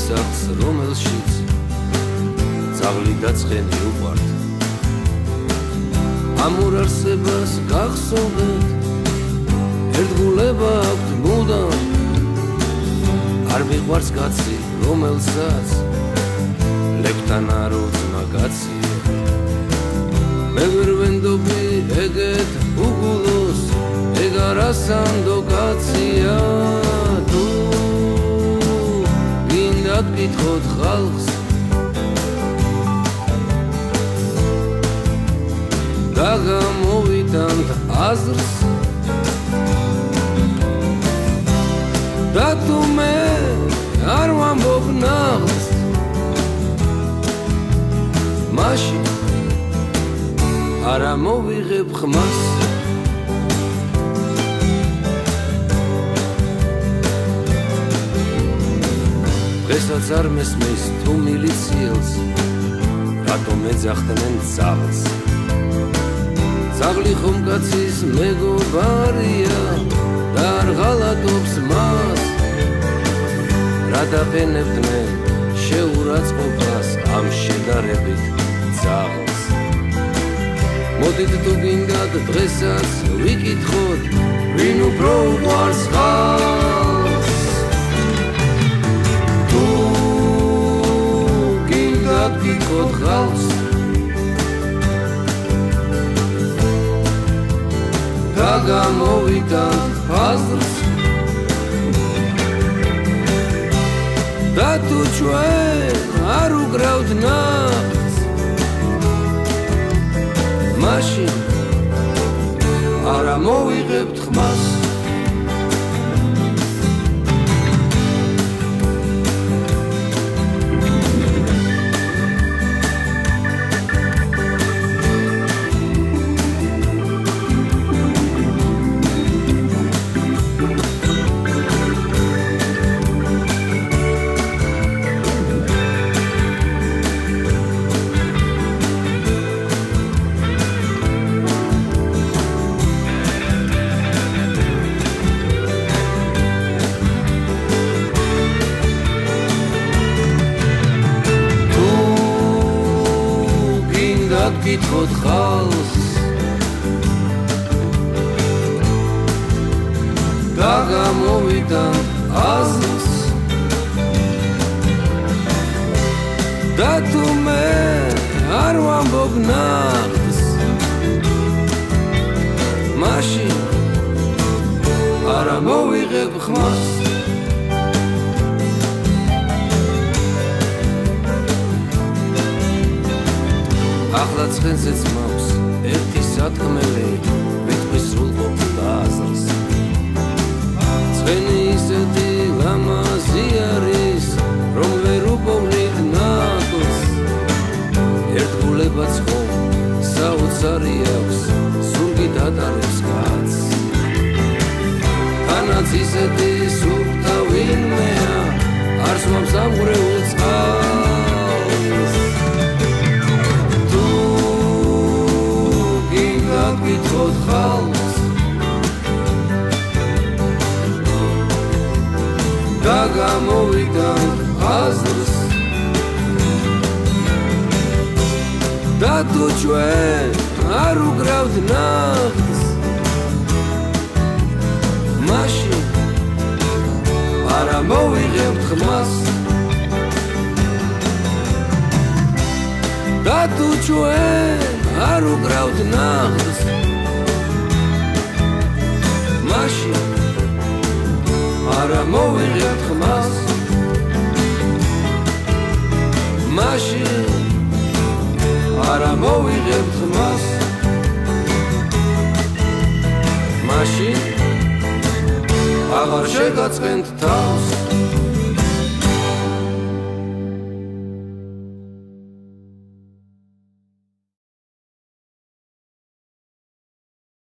სახლს რომელშიც ძაღლი და ცხენი უყვართ ამურ არსებას გახსოვდეთ ერთგულება აქვთ მუდამ არ მიყვარს კაცი რომელსაც ლებთან არ უძმა კაცია მე ვერ ვენდობი ეგეთ უგულოს ეგ არასანდო კაცია თუ გინდა გკითხოთ ხალხს და გამოვიტანთ აზრს და თუ მე არ ვამბობ ნაღს მაშინ არა მოვიღებ ხმას დღესაც არ მესმის თუ მილიციელს რატომ ეძახდნენ ძაღლს ძაღლი ხომ კაცის მეგობარია და არ ღალატობს მას რა დაყენებდნენ შეურაცხყოფას ამ შედარებით ძაღლს მოდით თუ გინდათ დღესაც ვიკითხოთ ვინ უფრო უყვარს ხალხს თუ გინდათ გკითხოთ ხალხს და გამოვიტანთ აზრს და თუ ჩვენ არ უკრავთ ნახს მაშინ არა მოვიღებთ ხმას გკითხოთ ხალხს და გამოვიტანთ აზრს და თუ მე არ ვამბობ ნაღს მაშინ არა მოვიღებ ხმას ახლა ცხენზეც მაქვს ერთი სათქმელი ვიტყვის სრულყოფილ აზრს ცხენი ისეთი ლამაზი არის რომ ვერ უპოვნით ნაკლს ერთგულებაც ხომ საოცარი აქვს ზურგით ატარებს კაცს თანაც ისეთი სუფთა ვინმეა არ სვამს ამღვრეულ წყალს გკითხოთ ხალხს და გამოვიტანთ აზრს და თუ ჩვენ არ უკრავთ ნახს მაშინ არა მოვიღებთ ხმას და თუ ჩვენ არ უკრავთ ნაღს მაშინ არა მოვიღებთ ხმას მაშინ არა მოვიღებთ ხმას მაშინ აღარ შეგაწყენთ თავს